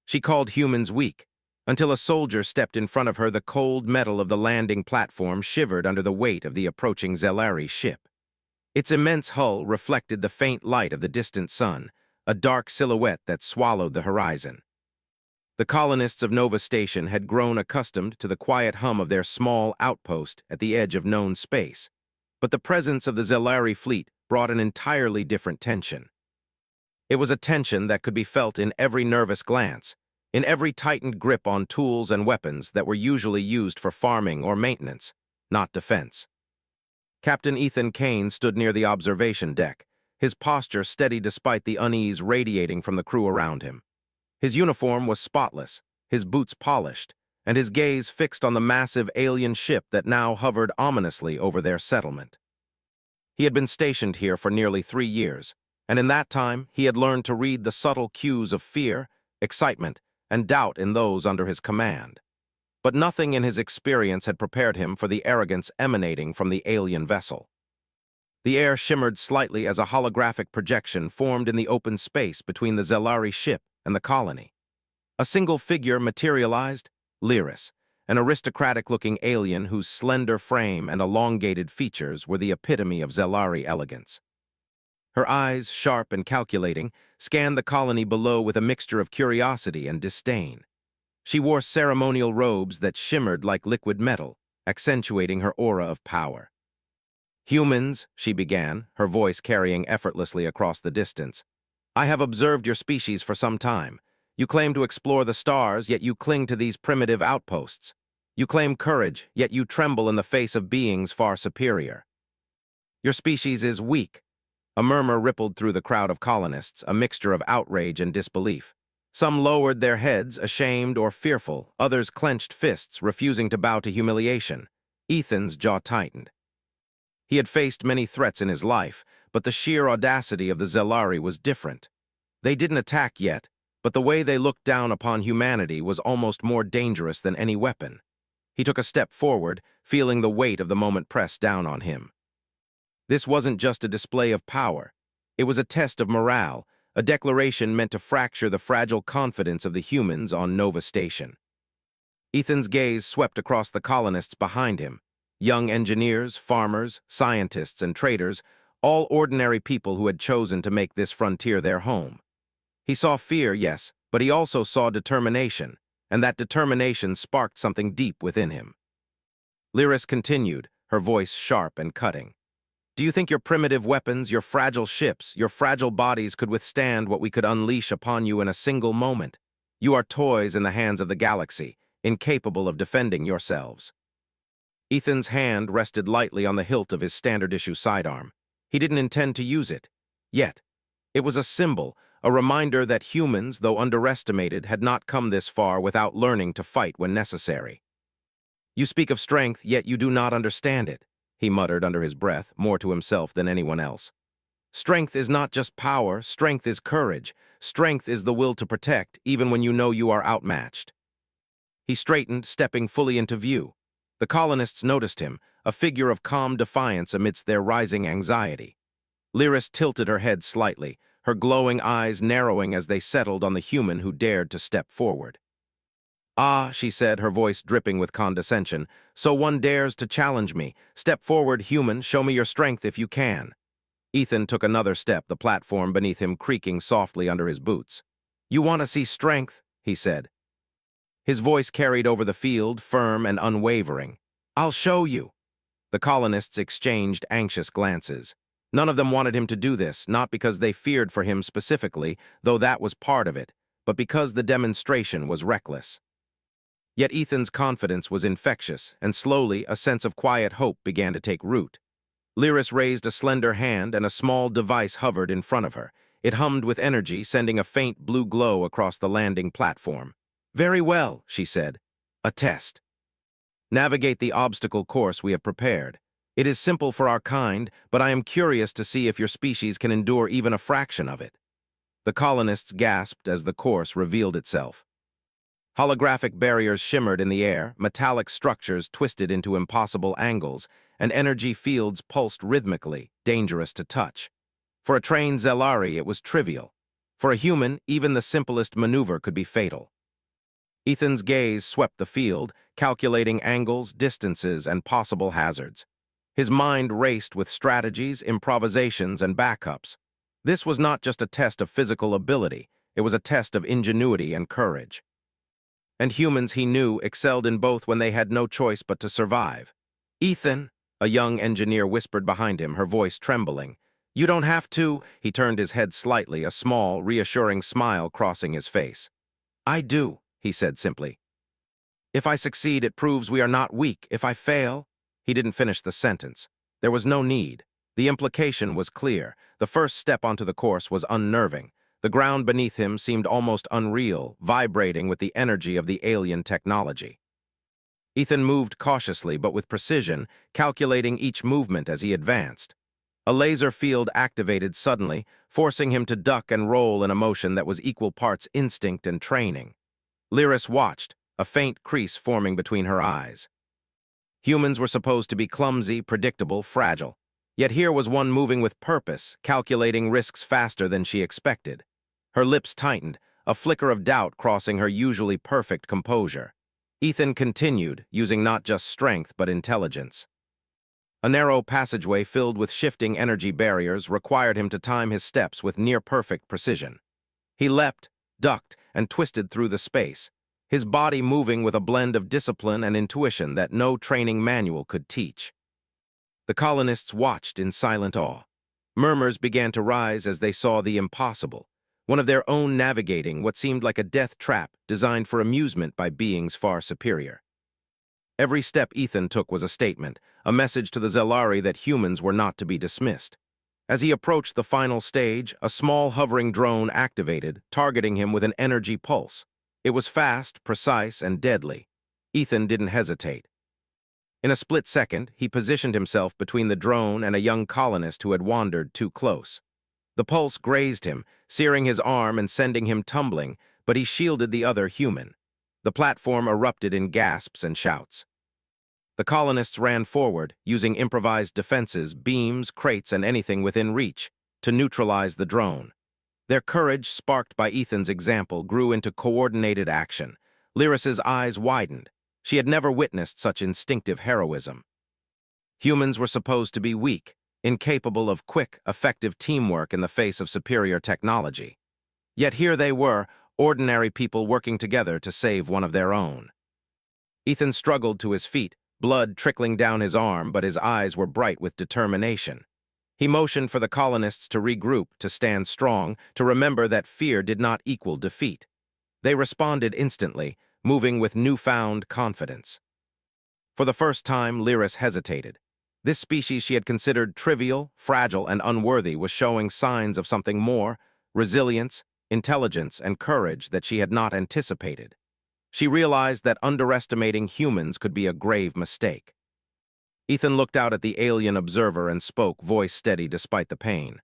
She called humans weak, until a soldier stepped in front of her. The cold metal of the landing platform shivered under the weight of the approaching Zelari ship. Its immense hull reflected the faint light of the distant sun, a dark silhouette that swallowed the horizon. The colonists of Nova Station had grown accustomed to the quiet hum of their small outpost at the edge of known space, but the presence of the Zelari fleet brought an entirely different tension. It was a tension that could be felt in every nervous glance, in every tightened grip on tools and weapons that were usually used for farming or maintenance, not defense. Captain Ethan Kane stood near the observation deck, his posture steady despite the unease radiating from the crew around him. His uniform was spotless, his boots polished, and his gaze fixed on the massive alien ship that now hovered ominously over their settlement. He had been stationed here for nearly 3 years, and in that time he had learned to read the subtle cues of fear, excitement, and doubt in those under his command. But nothing in his experience had prepared him for the arrogance emanating from the alien vessel. The air shimmered slightly as a holographic projection formed in the open space between the Zelari ship and the colony. A single figure materialized, Lyris, an aristocratic-looking alien whose slender frame and elongated features were the epitome of Zelari elegance. Her eyes, sharp and calculating, scanned the colony below with a mixture of curiosity and disdain. She wore ceremonial robes that shimmered like liquid metal, accentuating her aura of power. "Humans," she began, her voice carrying effortlessly across the distance, "I have observed your species for some time. You claim to explore the stars, yet you cling to these primitive outposts. You claim courage, yet you tremble in the face of beings far superior. Your species is weak." A murmur rippled through the crowd of colonists, a mixture of outrage and disbelief. Some lowered their heads, ashamed or fearful. Others clenched fists, refusing to bow to humiliation. Ethan's jaw tightened. He had faced many threats in his life, but the sheer audacity of the Zelari was different. They didn't attack yet, but the way they looked down upon humanity was almost more dangerous than any weapon. He took a step forward, feeling the weight of the moment press down on him. This wasn't just a display of power. It was a test of morale, a declaration meant to fracture the fragile confidence of the humans on Nova Station. Ethan's gaze swept across the colonists behind him. Young engineers, farmers, scientists, and traders, all ordinary people who had chosen to make this frontier their home. He saw fear, yes, but he also saw determination, and that determination sparked something deep within him. Lyris continued, her voice sharp and cutting. "Do you think your primitive weapons, your fragile ships, your fragile bodies could withstand what we could unleash upon you in a single moment? You are toys in the hands of the galaxy, incapable of defending yourselves." Ethan's hand rested lightly on the hilt of his standard-issue sidearm. He didn't intend to use it. Yet, it was a symbol, a reminder that humans, though underestimated, had not come this far without learning to fight when necessary. "You speak of strength, yet you do not understand it," he muttered under his breath, more to himself than anyone else. "Strength is not just power, strength is courage. Strength is the will to protect, even when you know you are outmatched." He straightened, stepping fully into view. The colonists noticed him, a figure of calm defiance amidst their rising anxiety. Lyris tilted her head slightly, her glowing eyes narrowing as they settled on the human who dared to step forward. "Ah," she said, her voice dripping with condescension, "so one dares to challenge me. Step forward, human, show me your strength if you can." Ethan took another step, the platform beneath him creaking softly under his boots. "You want to see strength?" he said. His voice carried over the field, firm and unwavering. "I'll show you." The colonists exchanged anxious glances. None of them wanted him to do this, not because they feared for him specifically, though that was part of it, but because the demonstration was reckless. Yet Ethan's confidence was infectious, and slowly a sense of quiet hope began to take root. Lyris raised a slender hand, and a small device hovered in front of her. It hummed with energy, sending a faint blue glow across the landing platform. "Very well," she said. "A test. Navigate the obstacle course we have prepared. It is simple for our kind, but I am curious to see if your species can endure even a fraction of it." The colonists gasped as the course revealed itself. Holographic barriers shimmered in the air, metallic structures twisted into impossible angles, and energy fields pulsed rhythmically, dangerous to touch. For a trained Zelari, it was trivial. For a human, even the simplest maneuver could be fatal. Ethan's gaze swept the field, calculating angles, distances, and possible hazards. His mind raced with strategies, improvisations, and backups. This was not just a test of physical ability, it was a test of ingenuity and courage. And humans, he knew, excelled in both when they had no choice but to survive. "Ethan," a young engineer whispered behind him, her voice trembling. "You don't have to." He turned his head slightly, a small, reassuring smile crossing his face. "I do," he said simply. "If I succeed, it proves we are not weak. If I fail—" He didn't finish the sentence. There was no need. The implication was clear. The first step onto the course was unnerving. The ground beneath him seemed almost unreal, vibrating with the energy of the alien technology. Ethan moved cautiously but with precision, calculating each movement as he advanced. A laser field activated suddenly, forcing him to duck and roll in a motion that was equal parts instinct and training. Lyris watched, a faint crease forming between her eyes. Humans were supposed to be clumsy, predictable, fragile. Yet here was one moving with purpose, calculating risks faster than she expected. Her lips tightened, a flicker of doubt crossing her usually perfect composure. Ethan continued, using not just strength but intelligence. A narrow passageway filled with shifting energy barriers required him to time his steps with near-perfect precision. He leapt, ducked, and twisted through the space, his body moving with a blend of discipline and intuition that no training manual could teach. The colonists watched in silent awe. Murmurs began to rise as they saw the impossible, one of their own navigating what seemed like a death trap designed for amusement by beings far superior. Every step Ethan took was a statement, a message to the Zelari that humans were not to be dismissed. As he approached the final stage, a small hovering drone activated, targeting him with an energy pulse. It was fast, precise, and deadly. Ethan didn't hesitate. In a split second, he positioned himself between the drone and a young colonist who had wandered too close. The pulse grazed him, searing his arm and sending him tumbling, but he shielded the other human. The platform erupted in gasps and shouts. The colonists ran forward, using improvised defenses, beams, crates, and anything within reach, to neutralize the drone. Their courage, sparked by Ethan's example, grew into coordinated action. Lyris's eyes widened. She had never witnessed such instinctive heroism. Humans were supposed to be weak, incapable of quick, effective teamwork in the face of superior technology. Yet here they were, ordinary people working together to save one of their own. Ethan struggled to his feet, blood trickling down his arm, but his eyes were bright with determination. He motioned for the colonists to regroup, to stand strong, to remember that fear did not equal defeat. They responded instantly, moving with newfound confidence. For the first time, Lyris hesitated. This species she had considered trivial, fragile, and unworthy was showing signs of something more: resilience, intelligence, and courage that she had not anticipated. She realized that underestimating humans could be a grave mistake. Ethan looked out at the alien observer and spoke, voice steady despite the pain.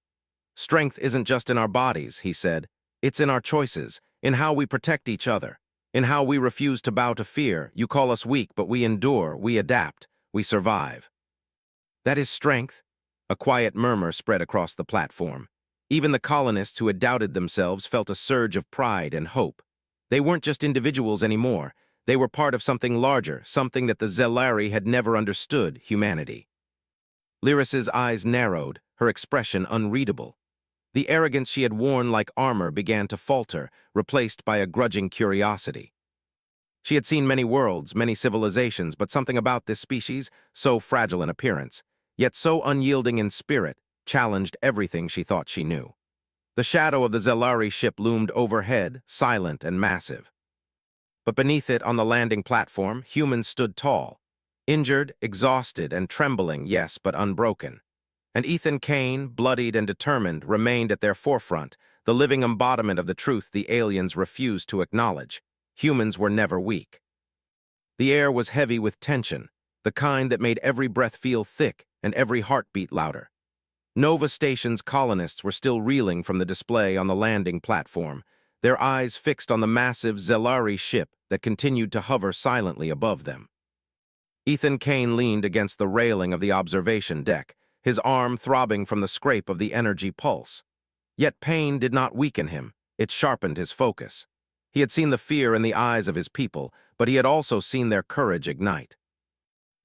"Strength isn't just in our bodies," he said. "It's in our choices, in how we protect each other, in how we refuse to bow to fear. You call us weak, but we endure, we adapt, we survive." "That is strength," a quiet murmur spread across the platform. Even the colonists who had doubted themselves felt a surge of pride and hope. They weren't just individuals anymore. They were part of something larger, something that the Zelari had never understood: humanity. Lyris's eyes narrowed, her expression unreadable. The arrogance she had worn like armor began to falter, replaced by a grudging curiosity. She had seen many worlds, many civilizations, but something about this species, so fragile in appearance, yet so unyielding in spirit, challenged everything she thought she knew. The shadow of the Zelari ship loomed overhead, silent and massive. But beneath it, on the landing platform, humans stood tall. Injured, exhausted, and trembling, yes, but unbroken. And Ethan Kane, bloodied and determined, remained at their forefront, the living embodiment of the truth the aliens refused to acknowledge: humans were never weak. The air was heavy with tension, the kind that made every breath feel thick and every heartbeat louder. Nova Station's colonists were still reeling from the display on the landing platform, their eyes fixed on the massive Zelari ship that continued to hover silently above them. Ethan Kane leaned against the railing of the observation deck, his arm throbbing from the scrape of the energy pulse. Yet pain did not weaken him, it sharpened his focus. He had seen the fear in the eyes of his people, but he had also seen their courage ignite.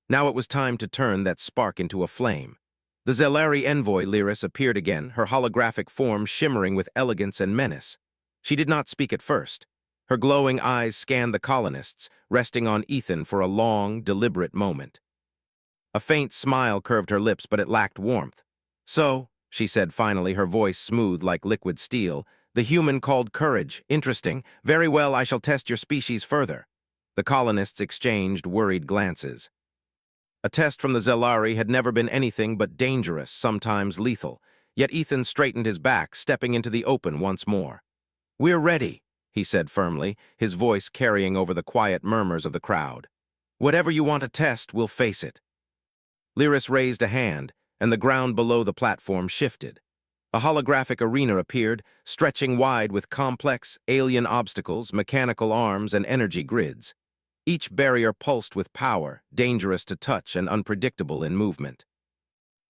Now it was time to turn that spark into a flame. The Zelari envoy Lyris appeared again, her holographic form shimmering with elegance and menace. She did not speak at first. Her glowing eyes scanned the colonists, resting on Ethan for a long, deliberate moment. A faint smile curved her lips, but it lacked warmth. "So," she said finally, her voice smooth like liquid steel, "the human called courage. Interesting. Very well, I shall test your species further." The colonists exchanged worried glances. A test from the Zelari had never been anything but dangerous, sometimes lethal. Yet Ethan straightened his back, stepping into the open once more. "We're ready," he said firmly, his voice carrying over the quiet murmurs of the crowd. "Whatever you want to test, we'll face it." Lyris raised a hand, and the ground below the platform shifted. A holographic arena appeared, stretching wide with complex, alien obstacles, mechanical arms, and energy grids. Each barrier pulsed with power, dangerous to touch and unpredictable in movement.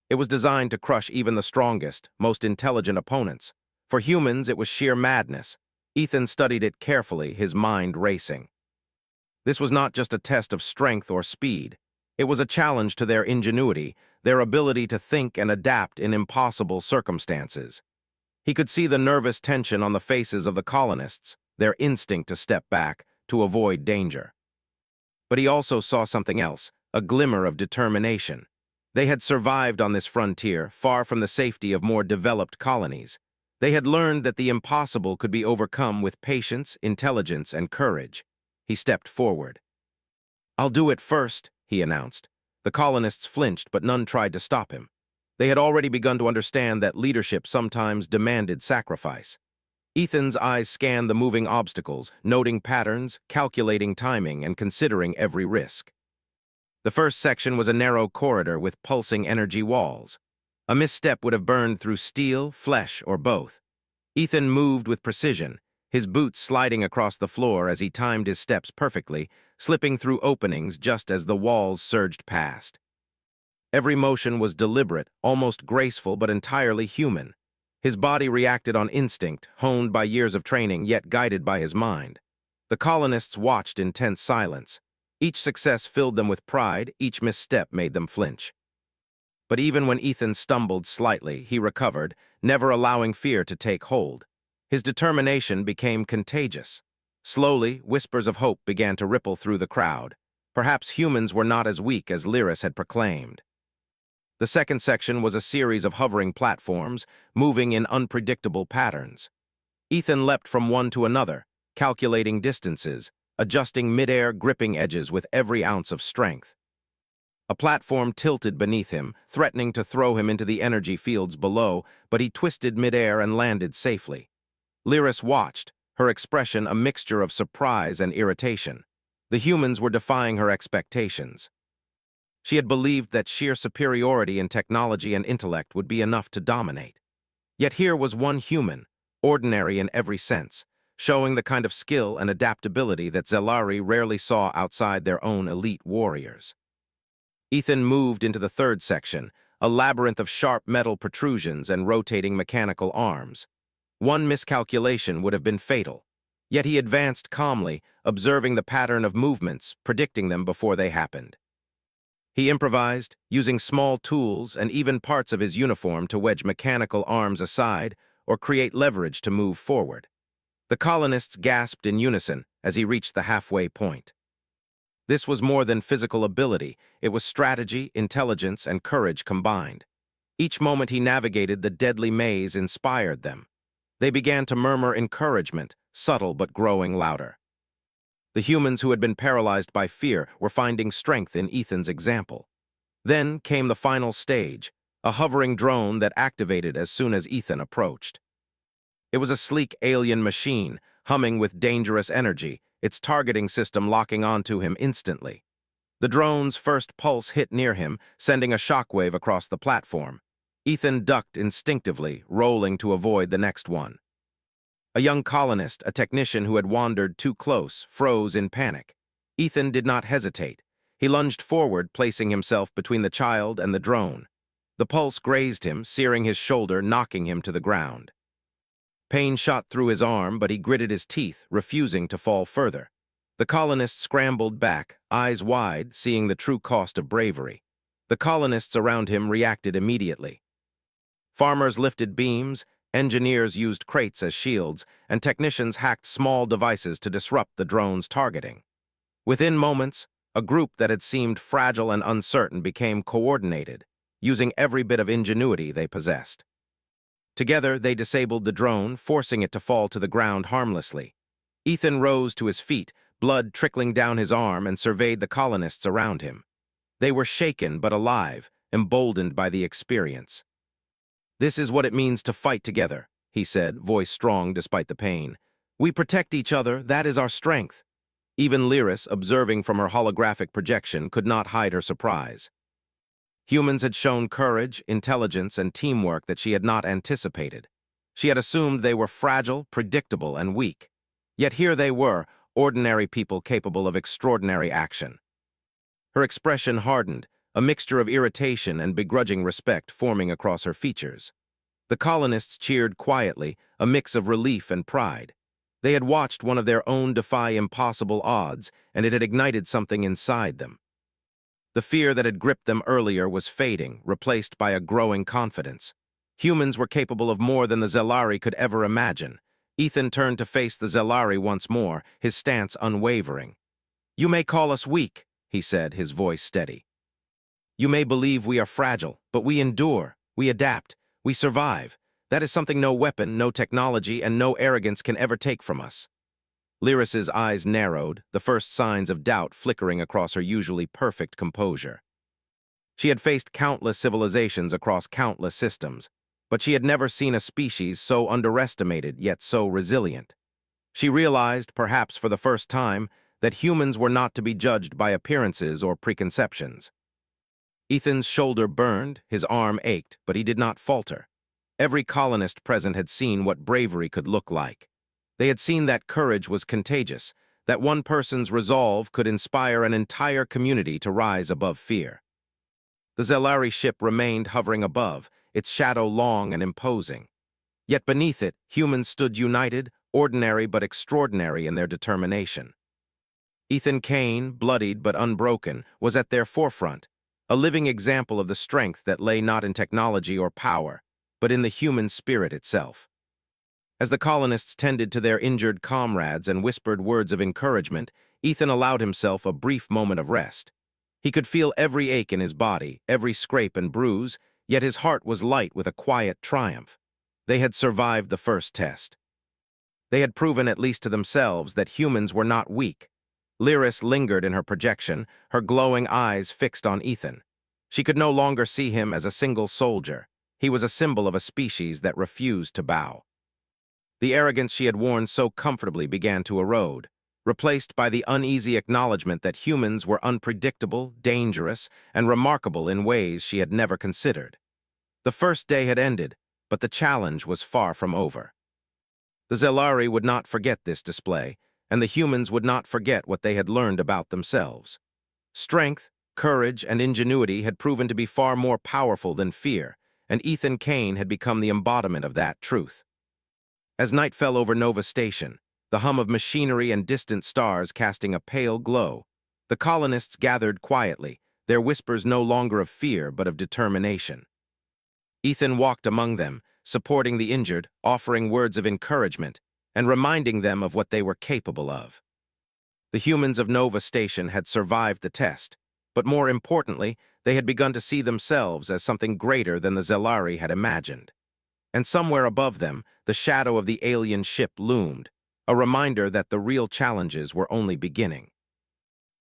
It was designed to crush even the strongest, most intelligent opponents. For humans, it was sheer madness. Ethan studied it carefully, his mind racing. This was not just a test of strength or speed. It was a challenge to their ingenuity, their ability to think and adapt in impossible circumstances. He could see the nervous tension on the faces of the colonists, their instinct to step back, to avoid danger. But he also saw something else, a glimmer of determination. They had survived on this frontier, far from the safety of more developed colonies. They had learned that the impossible could be overcome with patience, intelligence, and courage. He stepped forward. "I'll do it first," he announced. The colonists flinched, but none tried to stop him. They had already begun to understand that leadership sometimes demanded sacrifice. Ethan's eyes scanned the moving obstacles, noting patterns, calculating timing, and considering every risk. The first section was a narrow corridor with pulsing energy walls. A misstep would have burned through steel, flesh, or both. Ethan moved with precision, his boots sliding across the floor as he timed his steps perfectly, slipping through openings just as the walls surged past. Every motion was deliberate, almost graceful, but entirely human. His body reacted on instinct, honed by years of training, yet guided by his mind. The colonists watched in tense silence. Each success filled them with pride, each misstep made them flinch. But even when Ethan stumbled slightly, he recovered, never allowing fear to take hold. His determination became contagious. Slowly, whispers of hope began to ripple through the crowd. Perhaps humans were not as weak as Lyris had proclaimed. The second section was a series of hovering platforms, moving in unpredictable patterns. Ethan leapt from one to another, calculating distances, adjusting mid-air gripping edges with every ounce of strength. A platform tilted beneath him, threatening to throw him into the energy fields below, but he twisted mid-air and landed safely. Lyris watched, her expression a mixture of surprise and irritation. The humans were defying her expectations. She had believed that sheer superiority in technology and intellect would be enough to dominate. Yet here was one human, ordinary in every sense, showing the kind of skill and adaptability that Zelari rarely saw outside their own elite warriors. Ethan moved into the third section, a labyrinth of sharp metal protrusions and rotating mechanical arms. One miscalculation would have been fatal. Yet he advanced calmly, observing the pattern of movements, predicting them before they happened. He improvised, using small tools and even parts of his uniform to wedge mechanical arms aside or create leverage to move forward. The colonists gasped in unison as he reached the halfway point. This was more than physical ability, it was strategy, intelligence, and courage combined. Each moment he navigated the deadly maze inspired them. They began to murmur encouragement, subtle but growing louder. The humans who had been paralyzed by fear were finding strength in Ethan's example. Then came the final stage, a hovering drone that activated as soon as Ethan approached. It was a sleek alien machine, humming with dangerous energy, its targeting system locking onto him instantly. The drone's first pulse hit near him, sending a shockwave across the platform. Ethan ducked instinctively, rolling to avoid the next one. A young colonist, a technician who had wandered too close, froze in panic. Ethan did not hesitate. He lunged forward, placing himself between the child and the drone. The pulse grazed him, searing his shoulder, knocking him to the ground. Pain shot through his arm, but he gritted his teeth, refusing to fall further. The colonists scrambled back, eyes wide, seeing the true cost of bravery. The colonists around him reacted immediately. Farmers lifted beams, engineers used crates as shields, and technicians hacked small devices to disrupt the drone's targeting. Within moments, a group that had seemed fragile and uncertain became coordinated, using every bit of ingenuity they possessed. Together, they disabled the drone, forcing it to fall to the ground harmlessly. Ethan rose to his feet, blood trickling down his arm, and surveyed the colonists around him. They were shaken but alive, emboldened by the experience. "This is what it means to fight together," he said, voice strong despite the pain. "We protect each other, that is our strength." Even Lyris, observing from her holographic projection, could not hide her surprise. Humans had shown courage, intelligence, and teamwork that she had not anticipated. She had assumed they were fragile, predictable, and weak. Yet here they were, ordinary people capable of extraordinary action. Her expression hardened, a mixture of irritation and begrudging respect forming across her features. The colonists cheered quietly, a mix of relief and pride. They had watched one of their own defy impossible odds, and it had ignited something inside them. The fear that had gripped them earlier was fading, replaced by a growing confidence. Humans were capable of more than the Zelari could ever imagine. Ethan turned to face the Zelari once more, his stance unwavering. "You may call us weak," he said, his voice steady. "You may believe we are fragile, but we endure, we adapt, we survive. That is something no weapon, no technology, and no arrogance can ever take from us." Lyris's eyes narrowed, the first signs of doubt flickering across her usually perfect composure. She had faced countless civilizations across countless systems, but she had never seen a species so underestimated yet so resilient. She realized, perhaps for the first time, that humans were not to be judged by appearances or preconceptions. Ethan's shoulder burned, his arm ached, but he did not falter. Every colonist present had seen what bravery could look like. They had seen that courage was contagious, that one person's resolve could inspire an entire community to rise above fear. The Zelari ship remained hovering above, its shadow long and imposing. Yet beneath it, humans stood united, ordinary but extraordinary in their determination. Ethan Kane, bloodied but unbroken, was at their forefront, a living example of the strength that lay not in technology or power, but in the human spirit itself. As the colonists tended to their injured comrades and whispered words of encouragement, Ethan allowed himself a brief moment of rest. He could feel every ache in his body, every scrape and bruise, yet his heart was light with a quiet triumph. They had survived the first test. They had proven, at least to themselves, that humans were not weak. Lyris lingered in her projection, her glowing eyes fixed on Ethan. She could no longer see him as a single soldier. He was a symbol of a species that refused to bow. The arrogance she had worn so comfortably began to erode, replaced by the uneasy acknowledgement that humans were unpredictable, dangerous, and remarkable in ways she had never considered. The first day had ended, but the challenge was far from over. The Zelari would not forget this display, and the humans would not forget what they had learned about themselves. Strength, courage, and ingenuity had proven to be far more powerful than fear, and Ethan Kane had become the embodiment of that truth. As night fell over Nova Station, the hum of machinery and distant stars casting a pale glow, the colonists gathered quietly, their whispers no longer of fear but of determination. Ethan walked among them, supporting the injured, offering words of encouragement, and reminding them of what they were capable of. The humans of Nova Station had survived the test, but more importantly, they had begun to see themselves as something greater than the Zelari had imagined. And somewhere above them, the shadow of the alien ship loomed, a reminder that the real challenges were only beginning.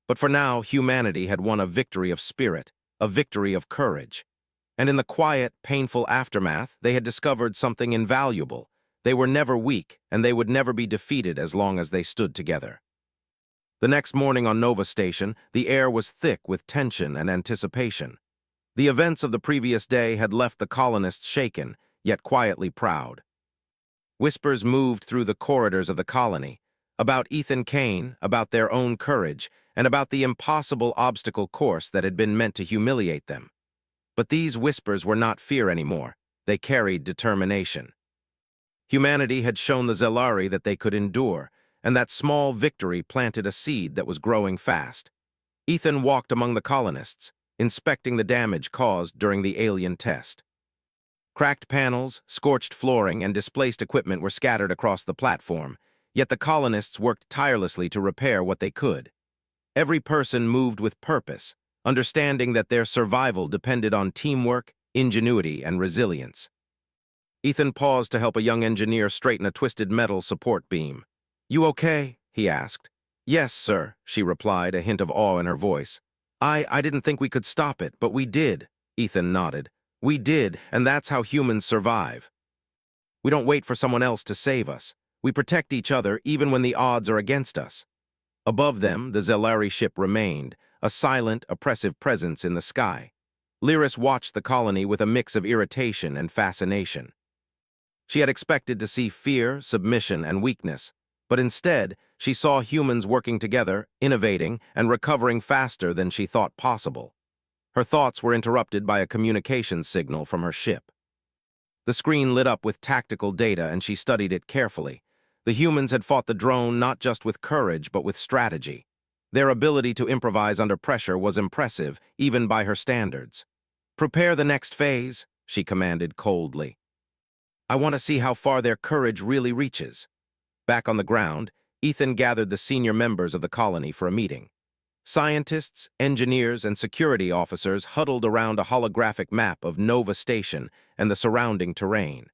But for now, humanity had won a victory of spirit, a victory of courage. And in the quiet, painful aftermath, they had discovered something invaluable. They were never weak, and they would never be defeated as long as they stood together. The next morning on Nova Station, the air was thick with tension and anticipation. The events of the previous day had left the colonists shaken, yet quietly proud. Whispers moved through the corridors of the colony, about Ethan Kane, about their own courage, and about the impossible obstacle course that had been meant to humiliate them. But these whispers were not fear anymore. They carried determination. Humanity had shown the Zelari that they could endure, and that small victory planted a seed that was growing fast. Ethan walked among the colonists, inspecting the damage caused during the alien test. Cracked panels, scorched flooring, and displaced equipment were scattered across the platform, yet the colonists worked tirelessly to repair what they could. Every person moved with purpose, understanding that their survival depended on teamwork, ingenuity, and resilience. Ethan paused to help a young engineer straighten a twisted metal support beam. "You okay?" he asked. "Yes, sir," she replied, a hint of awe in her voice. I didn't think we could stop it, but we did," Ethan nodded. "We did, and that's how humans survive. We don't wait for someone else to save us. We protect each other even when the odds are against us." Above them, the Zelari ship remained, a silent, oppressive presence in the sky. Lyris watched the colony with a mix of irritation and fascination. She had expected to see fear, submission, and weakness, but instead, she saw humans working together, innovating, and recovering faster than she thought possible. Her thoughts were interrupted by a communications signal from her ship. The screen lit up with tactical data, and she studied it carefully. The humans had fought the drone not just with courage, but with strategy. Their ability to improvise under pressure was impressive, even by her standards. "Prepare the next phase," she commanded coldly. "I want to see how far their courage really reaches." Back on the ground, Ethan gathered the senior members of the colony for a meeting. Scientists, engineers, and security officers huddled around a holographic map of Nova Station and the surrounding terrain.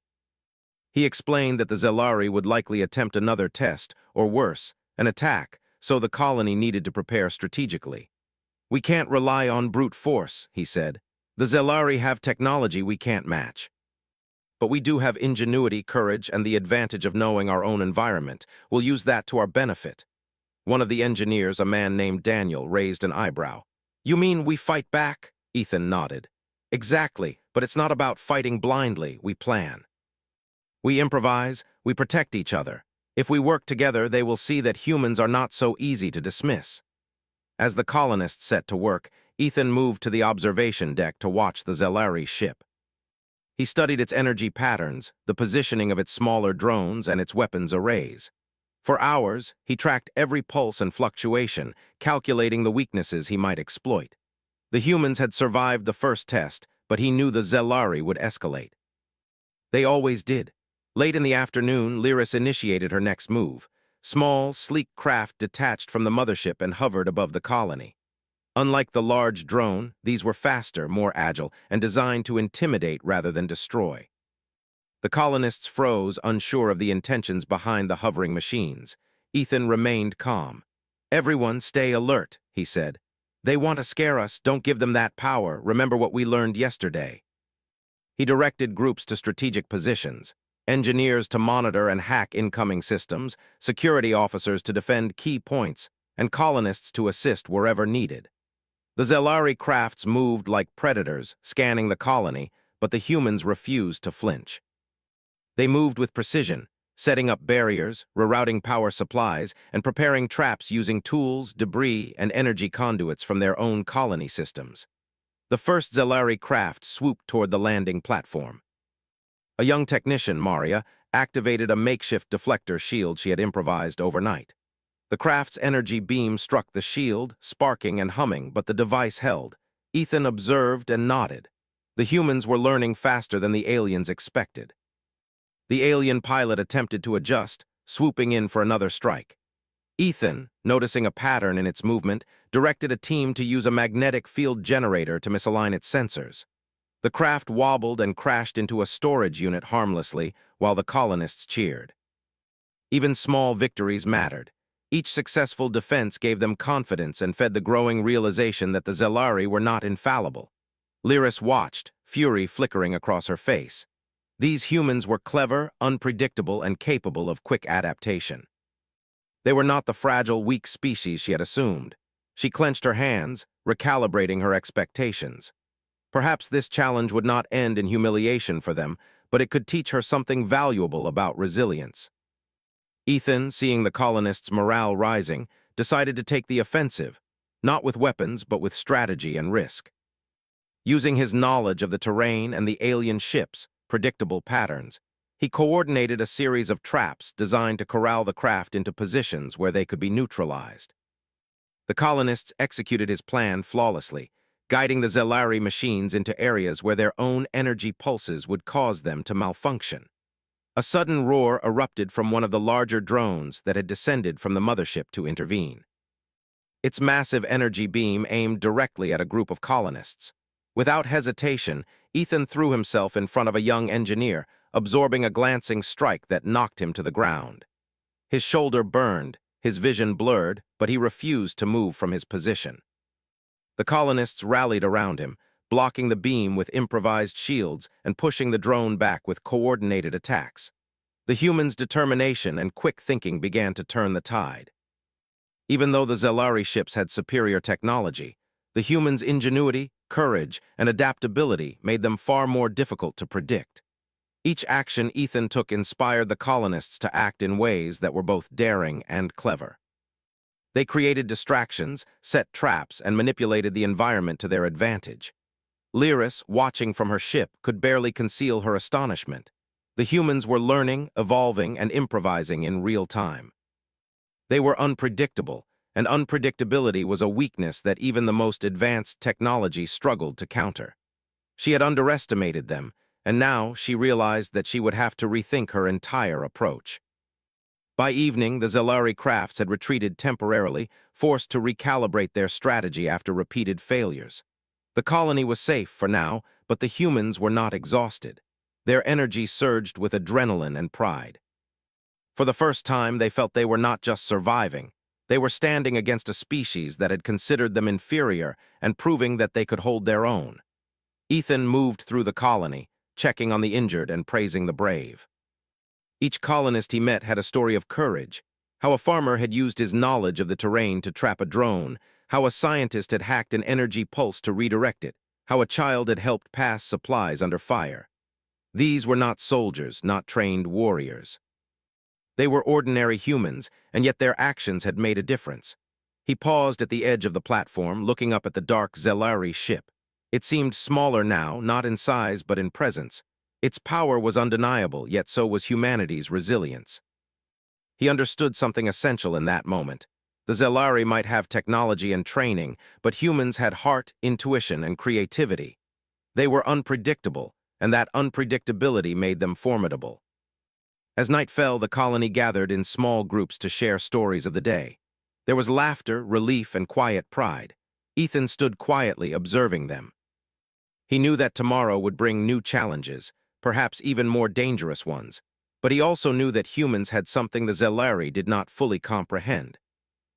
He explained that the Zelari would likely attempt another test, or worse, an attack, so the colony needed to prepare strategically. "We can't rely on brute force," he said. "The Zelari have technology we can't match. But we do have ingenuity, courage, and the advantage of knowing our own environment. We'll use that to our benefit." One of the engineers, a man named Daniel, raised an eyebrow. "You mean we fight back?" Ethan nodded. "Exactly, but it's not about fighting blindly. We plan. We improvise, we protect each other. If we work together, they will see that humans are not so easy to dismiss." As the colonists set to work, Ethan moved to the observation deck to watch the Zelari ship. He studied its energy patterns, the positioning of its smaller drones, and its weapons arrays. For hours, he tracked every pulse and fluctuation, calculating the weaknesses he might exploit. The humans had survived the first test, but he knew the Zelari would escalate. They always did. Late in the afternoon, Lyris initiated her next move. Small, sleek craft detached from the mothership and hovered above the colony. Unlike the large drone, these were faster, more agile, and designed to intimidate rather than destroy. The colonists froze, unsure of the intentions behind the hovering machines. Ethan remained calm. "Everyone stay alert," he said. "They want to scare us. Don't give them that power. Remember what we learned yesterday." He directed groups to strategic positions, engineers to monitor and hack incoming systems, security officers to defend key points, and colonists to assist wherever needed. The Zelari crafts moved like predators, scanning the colony, but the humans refused to flinch. They moved with precision, setting up barriers, rerouting power supplies, and preparing traps using tools, debris, and energy conduits from their own colony systems. The first Zelari craft swooped toward the landing platform. A young technician, Maria, activated a makeshift deflector shield she had improvised overnight. The craft's energy beam struck the shield, sparking and humming, but the device held. Ethan observed and nodded. The humans were learning faster than the aliens expected. The alien pilot attempted to adjust, swooping in for another strike. Ethan, noticing a pattern in its movement, directed a team to use a magnetic field generator to misalign its sensors. The craft wobbled and crashed into a storage unit harmlessly, while the colonists cheered. Even small victories mattered. Each successful defense gave them confidence and fed the growing realization that the Zelari were not infallible. Lyris watched, fury flickering across her face. These humans were clever, unpredictable, and capable of quick adaptation. They were not the fragile, weak species she had assumed. She clenched her hands, recalibrating her expectations. Perhaps this challenge would not end in humiliation for them, but it could teach her something valuable about resilience. Ethan, seeing the colonists' morale rising, decided to take the offensive, not with weapons, but with strategy and risk. Using his knowledge of the terrain and the alien ships, predictable patterns, He coordinated a series of traps designed to corral the craft into positions where they could be neutralized. The colonists executed his plan flawlessly, guiding the Zelari machines into areas where their own energy pulses would cause them to malfunction. A sudden roar erupted from one of the larger drones that had descended from the mothership to intervene. Its massive energy beam aimed directly at a group of colonists. Without hesitation, Ethan threw himself in front of a young engineer, absorbing a glancing strike that knocked him to the ground. His shoulder burned, his vision blurred, but he refused to move from his position. The colonists rallied around him, blocking the beam with improvised shields and pushing the drone back with coordinated attacks. The humans' determination and quick thinking began to turn the tide. Even though the Zelari ships had superior technology, the humans' ingenuity, courage, and adaptability made them far more difficult to predict. Each action Ethan took inspired the colonists to act in ways that were both daring and clever. They created distractions, set traps, and manipulated the environment to their advantage. Lyris, watching from her ship, could barely conceal her astonishment. The humans were learning, evolving, and improvising in real time. They were unpredictable, and unpredictability was a weakness that even the most advanced technology struggled to counter. She had underestimated them, and now she realized that she would have to rethink her entire approach. By evening, the Zelari crafts had retreated temporarily, forced to recalibrate their strategy after repeated failures. The colony was safe for now, but the humans were not exhausted. Their energy surged with adrenaline and pride. For the first time, they felt they were not just surviving. They were standing against a species that had considered them inferior and proving that they could hold their own. Ethan moved through the colony, checking on the injured and praising the brave. Each colonist he met had a story of courage, how a farmer had used his knowledge of the terrain to trap a drone, how a scientist had hacked an energy pulse to redirect it, how a child had helped pass supplies under fire. These were not soldiers, not trained warriors. They were ordinary humans, and yet their actions had made a difference. He paused at the edge of the platform, looking up at the dark Zelari ship. It seemed smaller now, not in size but in presence. Its power was undeniable, yet so was humanity's resilience. He understood something essential in that moment. The Zelari might have technology and training, but humans had heart, intuition, and creativity. They were unpredictable, and that unpredictability made them formidable. As night fell, the colony gathered in small groups to share stories of the day. There was laughter, relief, and quiet pride. Ethan stood quietly, observing them. He knew that tomorrow would bring new challenges, perhaps even more dangerous ones, but he also knew that humans had something the Zelari did not fully comprehend: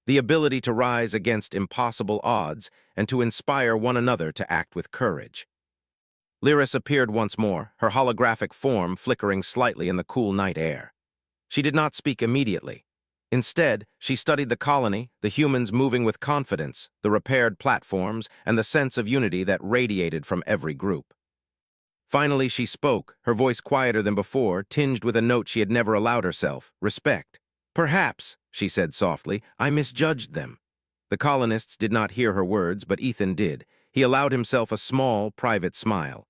the ability to rise against impossible odds and to inspire one another to act with courage. Lyris appeared once more, her holographic form flickering slightly in the cool night air. She did not speak immediately. Instead, she studied the colony, the humans moving with confidence, the repaired platforms, and the sense of unity that radiated from every group. Finally, she spoke, her voice quieter than before, tinged with a note she had never allowed herself: respect. "Perhaps," she said softly, "I misjudged them." The colonists did not hear her words, but Ethan did. He allowed himself a small, private smile.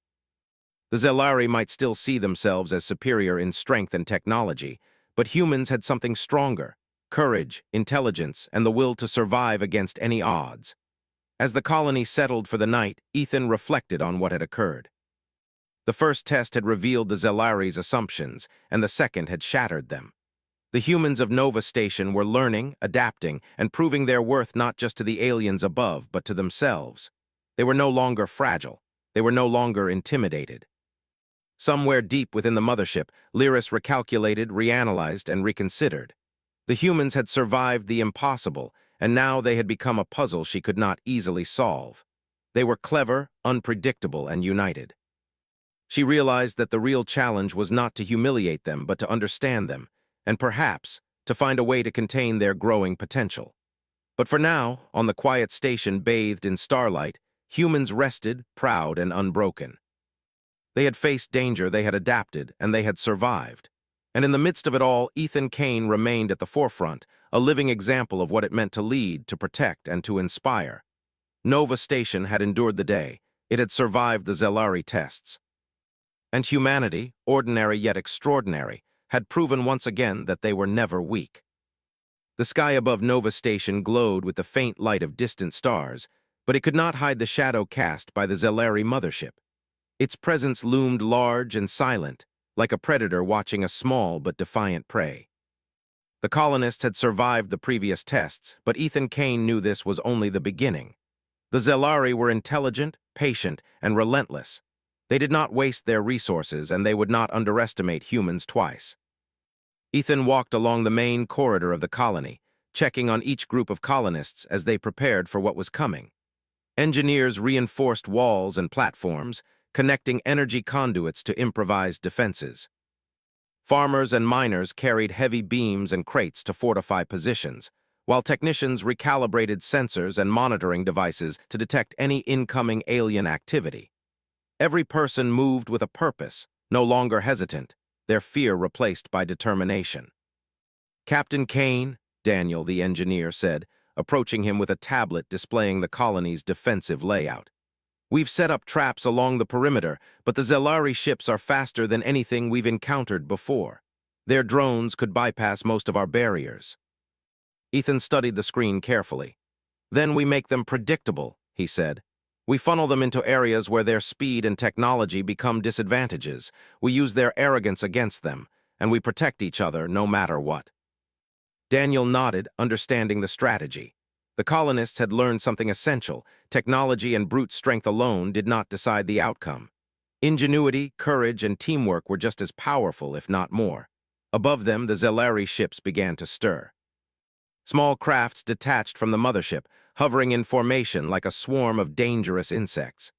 The Zelari might still see themselves as superior in strength and technology, but humans had something stronger: courage, intelligence, and the will to survive against any odds. As the colony settled for the night, Ethan reflected on what had occurred. The first test had revealed the Zelari's assumptions, and the second had shattered them. The humans of Nova Station were learning, adapting, and proving their worth not just to the aliens above, but to themselves. They were no longer fragile. They were no longer intimidated. Somewhere deep within the mothership, Lyris recalculated, reanalyzed, and reconsidered. The humans had survived the impossible, and now they had become a puzzle she could not easily solve. They were clever, unpredictable, and united. She realized that the real challenge was not to humiliate them, but to understand them, and perhaps to find a way to contain their growing potential. But for now, on the quiet station bathed in starlight, humans rested, proud and unbroken. They had faced danger, they had adapted, and they had survived. And in the midst of it all, Ethan Kane remained at the forefront, a living example of what it meant to lead, to protect, and to inspire. Nova Station had endured the day. It had survived the Zelari tests. And humanity, ordinary yet extraordinary, had proven once again that they were never weak. The sky above Nova Station glowed with the faint light of distant stars, but it could not hide the shadow cast by the Zelari mothership. Its presence loomed large and silent, like a predator watching a small but defiant prey. The colonists had survived the previous tests, but Ethan Kane knew this was only the beginning. The Zelari were intelligent, patient, and relentless. They did not waste their resources, and they would not underestimate humans twice. Ethan walked along the main corridor of the colony, checking on each group of colonists as they prepared for what was coming. Engineers reinforced walls and platforms, connecting energy conduits to improvised defenses. Farmers and miners carried heavy beams and crates to fortify positions, while technicians recalibrated sensors and monitoring devices to detect any incoming alien activity. Every person moved with a purpose, no longer hesitant, their fear replaced by determination. "Captain Kane," Daniel, the engineer, said, approaching him with a tablet displaying the colony's defensive layout. "We've set up traps along the perimeter, but the Zelari ships are faster than anything we've encountered before. Their drones could bypass most of our barriers." Ethan studied the screen carefully. "Then we make them predictable," he said. "We funnel them into areas where their speed and technology become disadvantages. We use their arrogance against them, and we protect each other no matter what." Daniel nodded, understanding the strategy. The colonists had learned something essential. Technology and brute strength alone did not decide the outcome. Ingenuity, courage, and teamwork were just as powerful, if not more. Above them, the Zelari ships began to stir. Small crafts detached from the mothership, hovering in formation like a swarm of dangerous insects.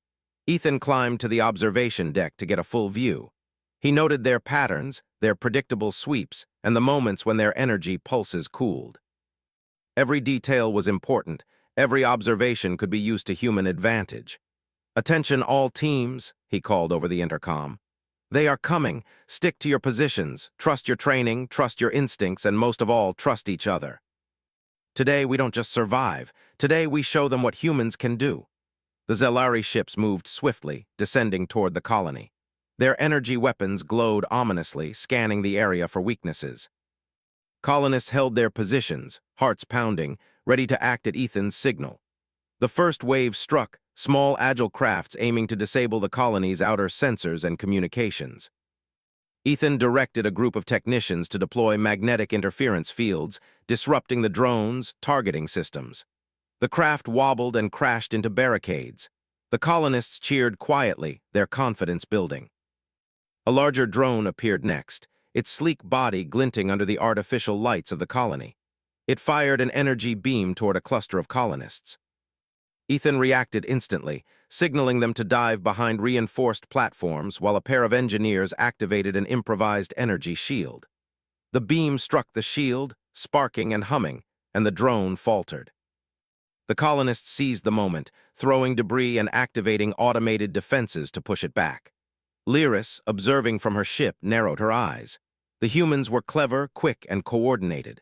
Ethan climbed to the observation deck to get a full view. He noted their patterns, their predictable sweeps, and the moments when their energy pulses cooled. Every detail was important. Every observation could be used to human advantage. "Attention all teams," he called over the intercom. "They are coming. Stick to your positions. Trust your training, trust your instincts, and most of all, trust each other. Today, we don't just survive. Today, we show them what humans can do." The Zelari ships moved swiftly, descending toward the colony. Their energy weapons glowed ominously, scanning the area for weaknesses. Colonists held their positions, hearts pounding, ready to act at Ethan's signal. The first wave struck, small, agile crafts aiming to disable the colony's outer sensors and communications. Ethan directed a group of technicians to deploy magnetic interference fields, disrupting the drones' targeting systems. The craft wobbled and crashed into barricades. The colonists cheered quietly, their confidence building. A larger drone appeared next, its sleek body glinting under the artificial lights of the colony. It fired an energy beam toward a cluster of colonists. Ethan reacted instantly, signaling them to dive behind reinforced platforms while a pair of engineers activated an improvised energy shield. The beam struck the shield, sparking and humming, and the drone faltered. The colonists seized the moment, throwing debris and activating automated defenses to push it back. Lyris, observing from her ship, narrowed her eyes. The humans were clever, quick, and coordinated.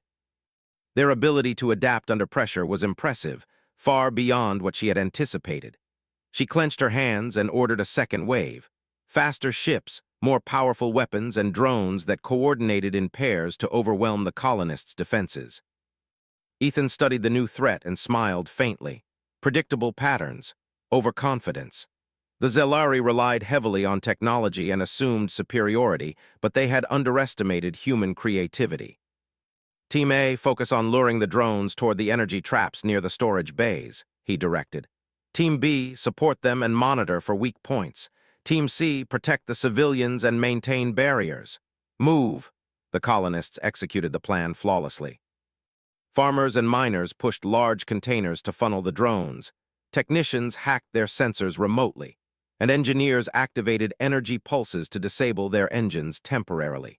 Their ability to adapt under pressure was impressive, far beyond what she had anticipated. She clenched her hands and ordered a second wave. Faster ships, more powerful weapons, and drones that coordinated in pairs to overwhelm the colonists' defenses. Ethan studied the new threat and smiled faintly. Predictable patterns, overconfidence. The Zelari relied heavily on technology and assumed superiority, but they had underestimated human creativity. "Team A, focus on luring the drones toward the energy traps near the storage bays," he directed. "Team B, support them and monitor for weak points. Team C, protect the civilians and maintain barriers. Move." The colonists executed the plan flawlessly. Farmers and miners pushed large containers to funnel the drones. Technicians hacked their sensors remotely, and engineers activated energy pulses to disable their engines temporarily.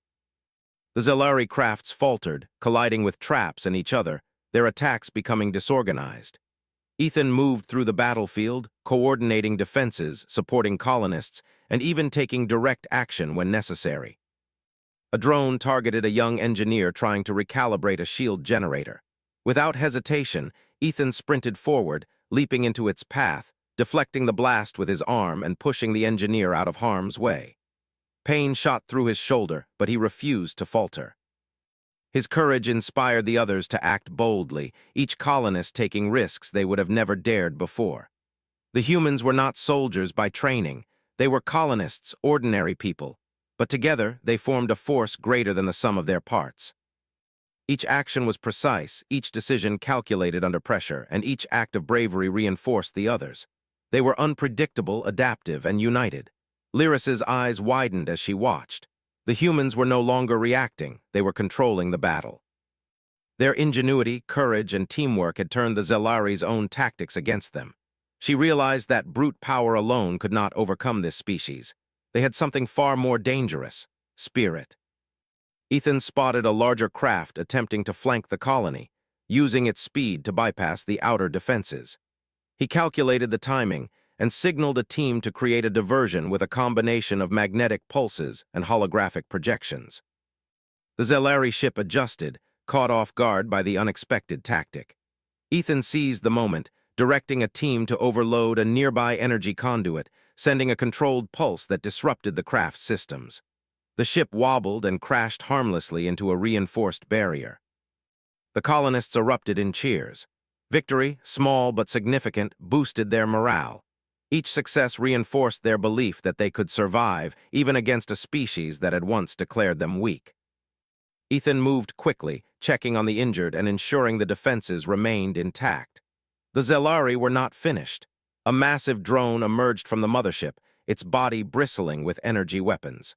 The Zelari crafts faltered, colliding with traps and each other, their attacks becoming disorganized. Ethan moved through the battlefield, coordinating defenses, supporting colonists, and even taking direct action when necessary. A drone targeted a young engineer trying to recalibrate a shield generator. Without hesitation, Ethan sprinted forward, leaping into its path, deflecting the blast with his arm and pushing the engineer out of harm's way. Pain shot through his shoulder, but he refused to falter. His courage inspired the others to act boldly, each colonist taking risks they would have never dared before. The humans were not soldiers by training. They were colonists, ordinary people. But together, they formed a force greater than the sum of their parts. Each action was precise, each decision calculated under pressure, and each act of bravery reinforced the others. They were unpredictable, adaptive, and united. Lyris's eyes widened as she watched. The humans were no longer reacting, they were controlling the battle. Their ingenuity, courage, and teamwork had turned the Zelari's own tactics against them. She realized that brute power alone could not overcome this species. They had something far more dangerous: spirit. Ethan spotted a larger craft attempting to flank the colony, using its speed to bypass the outer defenses. He calculated the timing and signaled a team to create a diversion with a combination of magnetic pulses and holographic projections. The Zelari ship adjusted, caught off guard by the unexpected tactic. Ethan seized the moment, directing a team to overload a nearby energy conduit, sending a controlled pulse that disrupted the craft's systems. The ship wobbled and crashed harmlessly into a reinforced barrier. The colonists erupted in cheers. Victory, small but significant, boosted their morale. Each success reinforced their belief that they could survive, even against a species that had once declared them weak. Ethan moved quickly, checking on the injured and ensuring the defenses remained intact. The Zelari were not finished. A massive drone emerged from the mothership, its body bristling with energy weapons.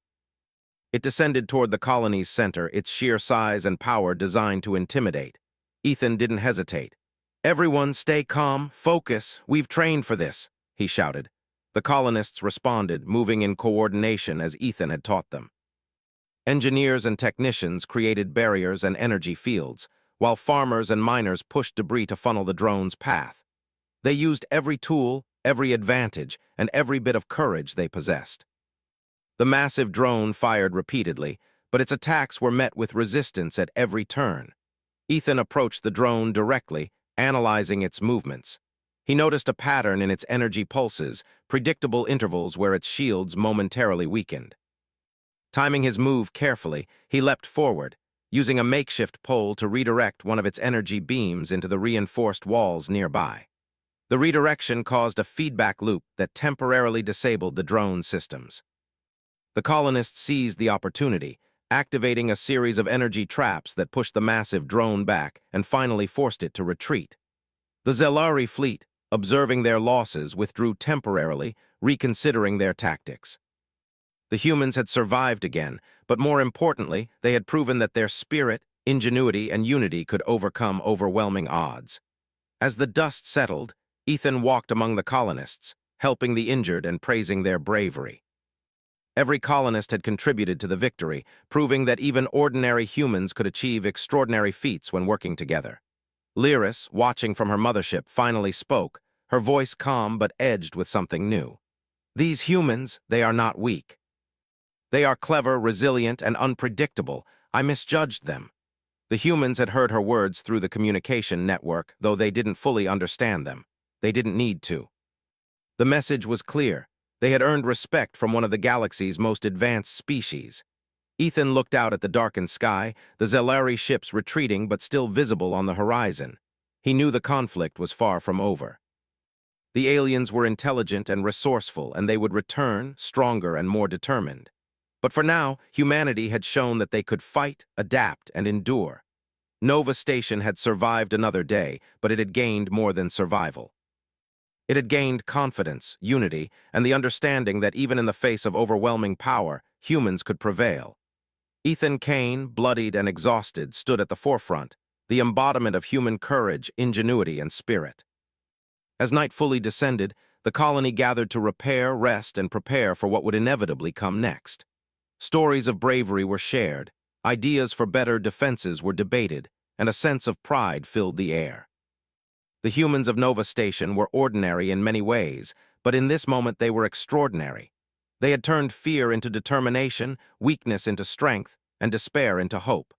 It descended toward the colony's center, its sheer size and power designed to intimidate. Ethan didn't hesitate. "Everyone stay calm, focus, we've trained for this," he shouted. The colonists responded, moving in coordination as Ethan had taught them. Engineers and technicians created barriers and energy fields, while farmers and miners pushed debris to funnel the drone's path. They used every tool, every advantage, and every bit of courage they possessed. The massive drone fired repeatedly, but its attacks were met with resistance at every turn. Ethan approached the drone directly, analyzing its movements. He noticed a pattern in its energy pulses, predictable intervals where its shields momentarily weakened. Timing his move carefully, he leapt forward, using a makeshift pole to redirect one of its energy beams into the reinforced walls nearby. The redirection caused a feedback loop that temporarily disabled the drone's systems. The colonists seized the opportunity, activating a series of energy traps that pushed the massive drone back and finally forced it to retreat. The Zelari fleet, observing their losses, withdrew temporarily, reconsidering their tactics. The humans had survived again, but more importantly, they had proven that their spirit, ingenuity, and unity could overcome overwhelming odds. As the dust settled, Ethan walked among the colonists, helping the injured and praising their bravery. Every colonist had contributed to the victory, proving that even ordinary humans could achieve extraordinary feats when working together. Lyris, watching from her mothership, finally spoke, her voice calm but edged with something new. "These humans, they are not weak. They are clever, resilient, and unpredictable. I misjudged them." The humans had heard her words through the communication network, though they didn't fully understand them. They didn't need to. The message was clear. They had earned respect from one of the galaxy's most advanced species. Ethan looked out at the darkened sky, the Zelari ships retreating but still visible on the horizon. He knew the conflict was far from over. The aliens were intelligent and resourceful, and they would return, stronger and more determined. But for now, humanity had shown that they could fight, adapt, and endure. Nova Station had survived another day, but it had gained more than survival. It had gained confidence, unity, and the understanding that even in the face of overwhelming power, humans could prevail. Ethan Kane, bloodied and exhausted, stood at the forefront, the embodiment of human courage, ingenuity, and spirit. As night fully descended, the colony gathered to repair, rest, and prepare for what would inevitably come next. Stories of bravery were shared, ideas for better defenses were debated, and a sense of pride filled the air. The humans of Nova Station were ordinary in many ways, but in this moment they were extraordinary. They had turned fear into determination, weakness into strength, and despair into hope.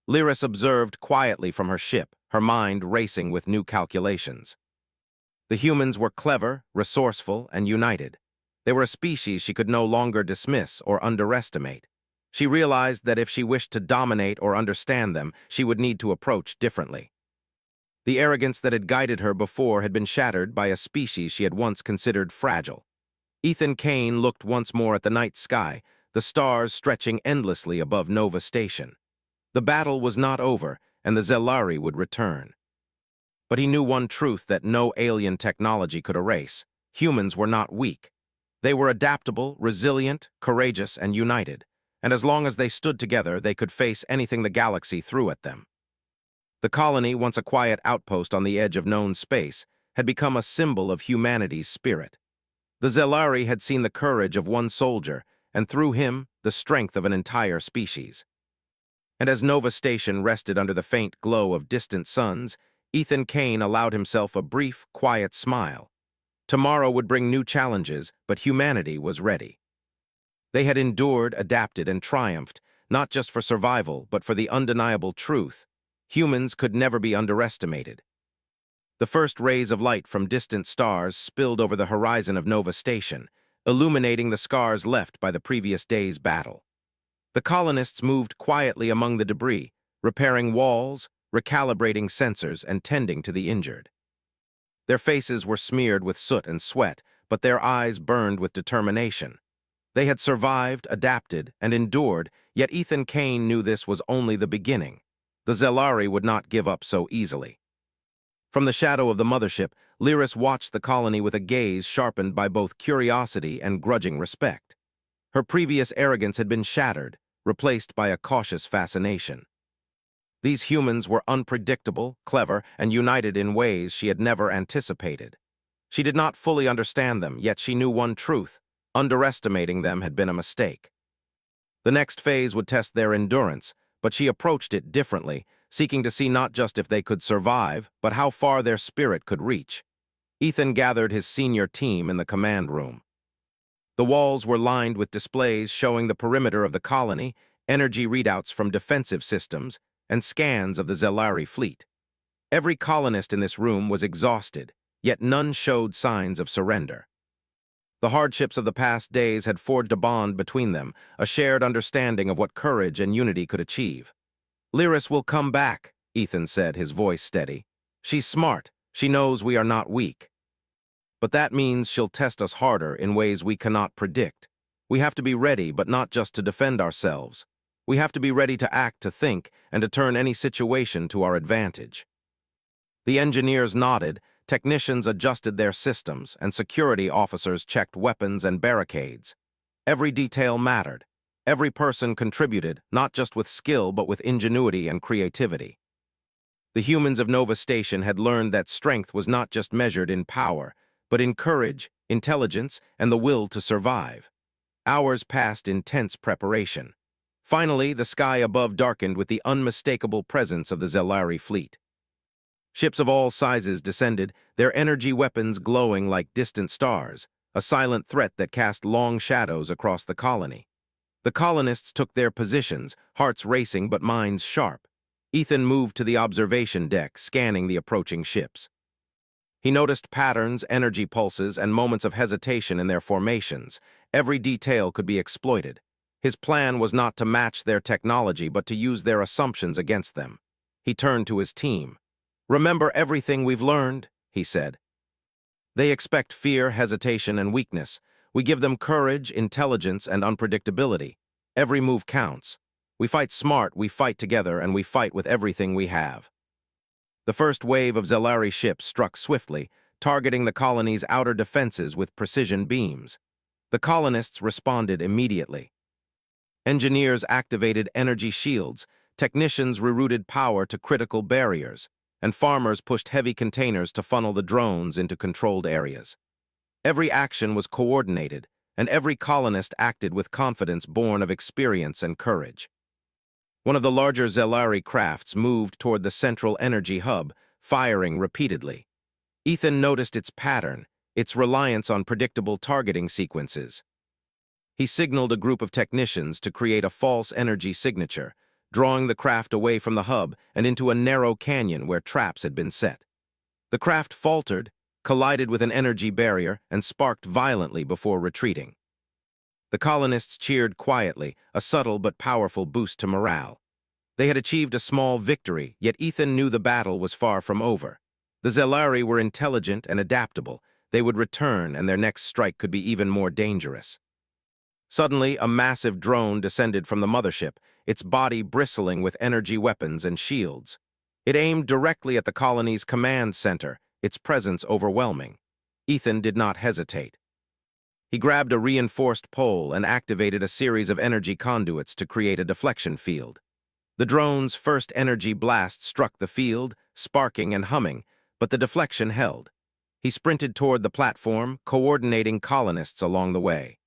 Lyris observed quietly from her ship, her mind racing with new calculations. The humans were clever, resourceful, and united. They were a species she could no longer dismiss or underestimate. She realized that if she wished to dominate or understand them, she would need to approach differently. The arrogance that had guided her before had been shattered by a species she had once considered fragile. Ethan Kane looked once more at the night sky, the stars stretching endlessly above Nova Station. The battle was not over, and the Zelari would return. But he knew one truth that no alien technology could erase. Humans were not weak. They were adaptable, resilient, courageous, and united. And as long as they stood together, they could face anything the galaxy threw at them. The colony, once a quiet outpost on the edge of known space, had become a symbol of humanity's spirit. The Zelari had seen the courage of one soldier, and through him, the strength of an entire species. And as Nova Station rested under the faint glow of distant suns, Ethan Kane allowed himself a brief, quiet smile. Tomorrow would bring new challenges, but humanity was ready. They had endured, adapted, and triumphed, not just for survival, but for the undeniable truth. Humans could never be underestimated. The first rays of light from distant stars spilled over the horizon of Nova Station, illuminating the scars left by the previous day's battle. The colonists moved quietly among the debris, repairing walls, recalibrating sensors, and tending to the injured. Their faces were smeared with soot and sweat, but their eyes burned with determination. They had survived, adapted, and endured, yet Ethan Kane knew this was only the beginning. The Zelari would not give up so easily. From the shadow of the mothership, Lyris watched the colony with a gaze sharpened by both curiosity and grudging respect. Her previous arrogance had been shattered, replaced by a cautious fascination. These humans were unpredictable, clever, and united in ways she had never anticipated. She did not fully understand them, yet she knew one truth: underestimating them had been a mistake. The next phase would test their endurance, but she approached it differently, seeking to see not just if they could survive, but how far their spirit could reach. Ethan gathered his senior team in the command room. The walls were lined with displays showing the perimeter of the colony, energy readouts from defensive systems, and scans of the Zelari fleet. Every colonist in this room was exhausted, yet none showed signs of surrender. The hardships of the past days had forged a bond between them, a shared understanding of what courage and unity could achieve. "Lyris will come back," Ethan said, his voice steady. "She's smart. She knows we are not weak. But that means she'll test us harder in ways we cannot predict. We have to be ready, but not just to defend ourselves. We have to be ready to act, to think, and to turn any situation to our advantage." The engineers nodded, technicians adjusted their systems, and security officers checked weapons and barricades. Every detail mattered. Every person contributed, not just with skill, but with ingenuity and creativity. The humans of Nova Station had learned that strength was not just measured in power, but in courage, intelligence, and the will to survive. Hours passed in tense preparation. Finally, the sky above darkened with the unmistakable presence of the Zelari fleet. Ships of all sizes descended, their energy weapons glowing like distant stars, a silent threat that cast long shadows across the colony. The colonists took their positions, hearts racing but minds sharp. Ethan moved to the observation deck, scanning the approaching ships. He noticed patterns, energy pulses, and moments of hesitation in their formations. Every detail could be exploited. His plan was not to match their technology, but to use their assumptions against them. He turned to his team. "Remember everything we've learned," he said. "They expect fear, hesitation, and weakness. We give them courage, intelligence, and unpredictability. Every move counts. We fight smart, we fight together, and we fight with everything we have." The first wave of Zelari ships struck swiftly, targeting the colony's outer defenses with precision beams. The colonists responded immediately. Engineers activated energy shields, technicians rerouted power to critical barriers, and farmers pushed heavy containers to funnel the drones into controlled areas. Every action was coordinated, and every colonist acted with confidence born of experience and courage. One of the larger Zelari crafts moved toward the central energy hub, firing repeatedly. Ethan noticed its pattern, its reliance on predictable targeting sequences. He signaled a group of technicians to create a false energy signature, drawing the craft away from the hub and into a narrow canyon where traps had been set. The craft faltered, collided with an energy barrier, and sparked violently before retreating. The colonists cheered quietly, a subtle but powerful boost to morale. They had achieved a small victory, yet Ethan knew the battle was far from over. The Zelari were intelligent and adaptable. They would return, and their next strike could be even more dangerous. Suddenly, a massive drone descended from the mothership, its body bristling with energy weapons and shields. It aimed directly at the colony's command center, its presence overwhelming. Ethan did not hesitate. He grabbed a reinforced pole and activated a series of energy conduits to create a deflection field. The drone's first energy blast struck the field, sparking and humming, but the deflection held. He sprinted toward the platform, coordinating colonists along the way.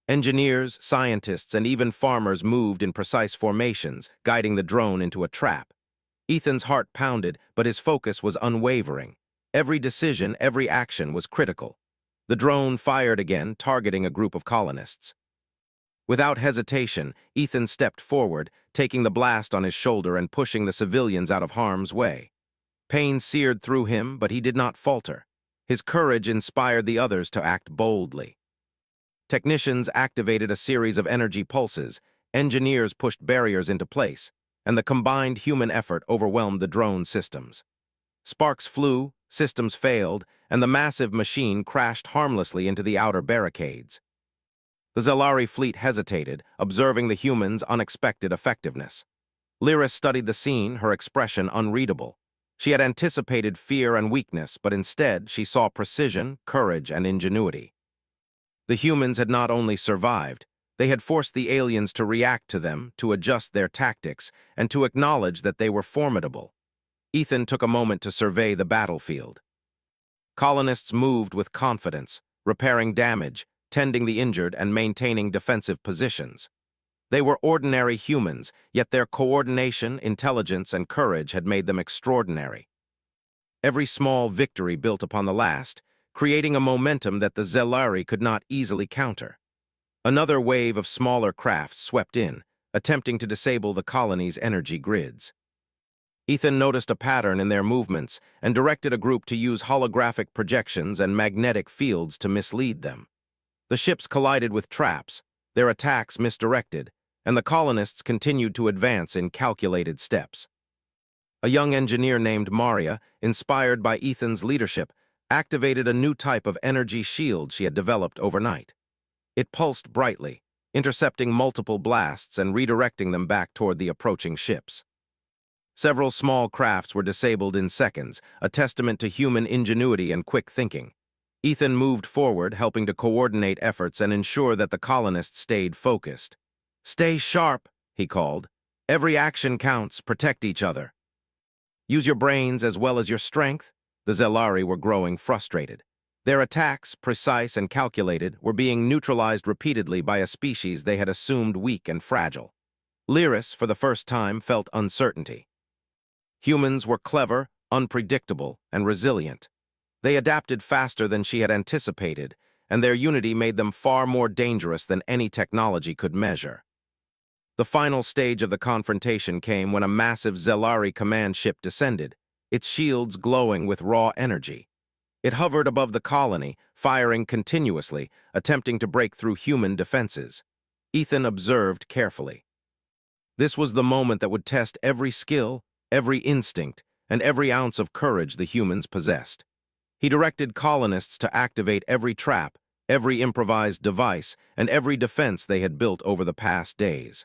Engineers, scientists, and even farmers moved in precise formations, guiding the drone into a trap. Ethan's heart pounded, but his focus was unwavering. Every decision, every action was critical. The drone fired again, targeting a group of colonists. Without hesitation, Ethan stepped forward, taking the blast on his shoulder and pushing the civilians out of harm's way. Pain seared through him, but he did not falter. His courage inspired the others to act boldly. Technicians activated a series of energy pulses, engineers pushed barriers into place, and the combined human effort overwhelmed the drone systems. Sparks flew, systems failed, and the massive machine crashed harmlessly into the outer barricades. The Zelari fleet hesitated, observing the humans' unexpected effectiveness. Lyris studied the scene, her expression unreadable. She had anticipated fear and weakness, but instead she saw precision, courage, and ingenuity. The humans had not only survived, they had forced the aliens to react to them, to adjust their tactics, and to acknowledge that they were formidable. Ethan took a moment to survey the battlefield. Colonists moved with confidence, repairing damage, tending the injured, and maintaining defensive positions. They were ordinary humans, yet their coordination, intelligence, and courage had made them extraordinary. Every small victory built upon the last, creating a momentum that the Zelari could not easily counter. Another wave of smaller craft swept in, attempting to disable the colony's energy grids. Ethan noticed a pattern in their movements and directed a group to use holographic projections and magnetic fields to mislead them. The ships collided with traps, their attacks misdirected, and the colonists continued to advance in calculated steps. A young engineer named Maria, inspired by Ethan's leadership, activated a new type of energy shield she had developed overnight. It pulsed brightly, intercepting multiple blasts and redirecting them back toward the approaching ships. Several small crafts were disabled in seconds, a testament to human ingenuity and quick thinking. Ethan moved forward, helping to coordinate efforts and ensure that the colonists stayed focused. "Stay sharp," he called. "Every action counts, protect each other." "Use your brains as well as your strength." The Zelari were growing frustrated. Their attacks, precise and calculated, were being neutralized repeatedly by a species they had assumed weak and fragile. Lyris, for the first time, felt uncertainty. Humans were clever, unpredictable, and resilient. They adapted faster than she had anticipated, and their unity made them far more dangerous than any technology could measure. The final stage of the confrontation came when a massive Zelari command ship descended, its shields glowing with raw energy. It hovered above the colony, firing continuously, attempting to break through human defenses. Ethan observed carefully. This was the moment that would test every skill, every instinct, and every ounce of courage the humans possessed. He directed colonists to activate every trap, every improvised device, and every defense they had built over the past days.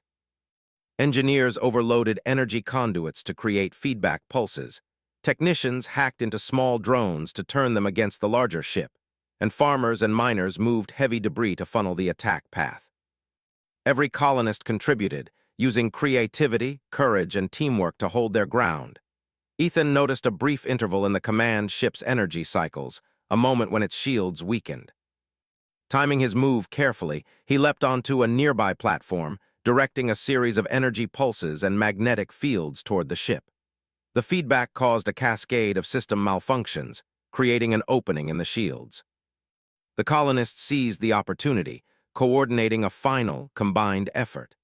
Engineers overloaded energy conduits to create feedback pulses. Technicians hacked into small drones to turn them against the larger ship, and farmers and miners moved heavy debris to funnel the attack path. Every colonist contributed, using creativity, courage, and teamwork to hold their ground. Ethan noticed a brief interval in the command ship's energy cycles, a moment when its shields weakened. Timing his move carefully, he leapt onto a nearby platform, directing a series of energy pulses and magnetic fields toward the ship. The feedback caused a cascade of system malfunctions, creating an opening in the shields. The colonists seized the opportunity, coordinating a final, combined effort.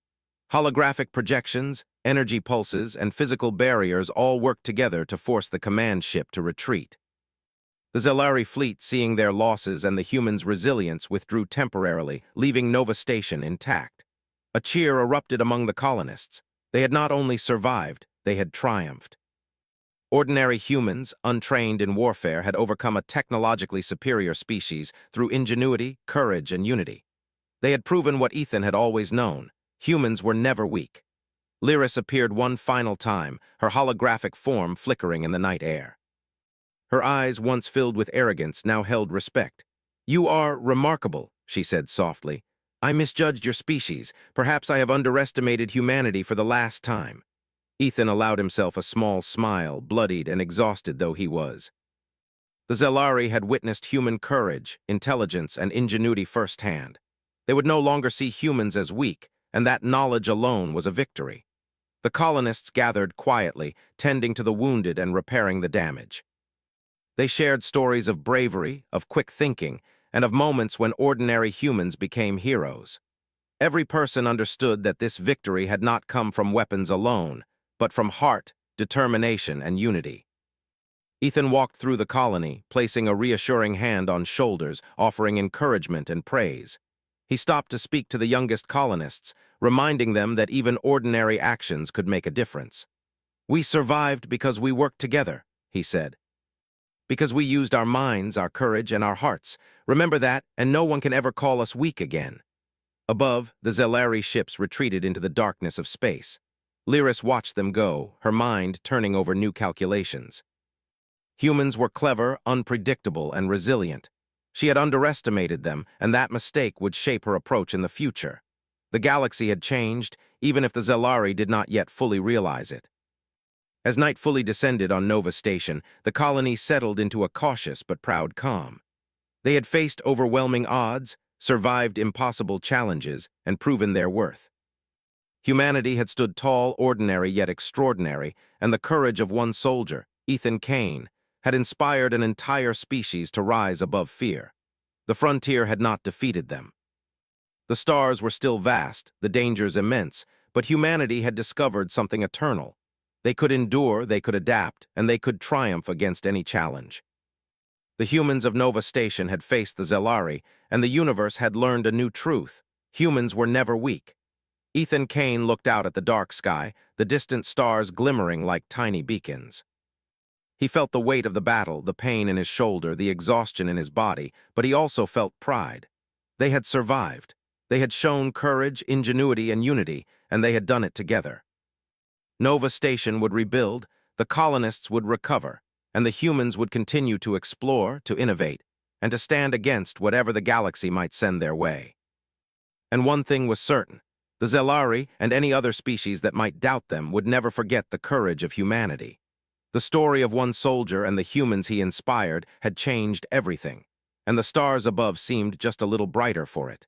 Holographic projections, energy pulses, and physical barriers all worked together to force the command ship to retreat. The Zelari fleet, seeing their losses and the humans' resilience, withdrew temporarily, leaving Nova Station intact. A cheer erupted among the colonists. They had not only survived, they had triumphed. Ordinary humans, untrained in warfare, had overcome a technologically superior species through ingenuity, courage, and unity. They had proven what Ethan had always known: humans were never weak. Lyris appeared one final time, her holographic form flickering in the night air. Her eyes, once filled with arrogance, now held respect. "You are remarkable," she said softly. "I misjudged your species. Perhaps I have underestimated humanity for the last time." Ethan allowed himself a small smile, bloodied and exhausted though he was. The Zelari had witnessed human courage, intelligence, and ingenuity firsthand. They would no longer see humans as weak, and that knowledge alone was a victory. The colonists gathered quietly, tending to the wounded and repairing the damage. They shared stories of bravery, of quick thinking, and of moments when ordinary humans became heroes. Every person understood that this victory had not come from weapons alone, but from heart, determination, and unity. Ethan walked through the colony, placing a reassuring hand on shoulders, offering encouragement and praise. He stopped to speak to the youngest colonists, reminding them that even ordinary actions could make a difference. "We survived because we worked together," he said. "Because we used our minds, our courage, and our hearts. Remember that, and no one can ever call us weak again." Above, the Zelari ships retreated into the darkness of space. Lyris watched them go, her mind turning over new calculations. Humans were clever, unpredictable, and resilient. She had underestimated them, and that mistake would shape her approach in the future. The galaxy had changed, even if the Zelari did not yet fully realize it. As night fully descended on Nova Station, the colony settled into a cautious but proud calm. They had faced overwhelming odds, survived impossible challenges, and proven their worth. Humanity had stood tall, ordinary yet extraordinary, and the courage of one soldier, Ethan Kane, had inspired an entire species to rise above fear. The frontier had not defeated them. The stars were still vast, the dangers immense, but humanity had discovered something eternal. They could endure, they could adapt, and they could triumph against any challenge. The humans of Nova Station had faced the Zelari, and the universe had learned a new truth: humans were never weak. Ethan Kane looked out at the dark sky, the distant stars glimmering like tiny beacons. He felt the weight of the battle, the pain in his shoulder, the exhaustion in his body, but he also felt pride. They had survived. They had shown courage, ingenuity, and unity, and they had done it together. Nova Station would rebuild, the colonists would recover, and the humans would continue to explore, to innovate, and to stand against whatever the galaxy might send their way. And one thing was certain: the Zelari and any other species that might doubt them would never forget the courage of humanity. The story of one soldier and the humans he inspired had changed everything, and the stars above seemed just a little brighter for it.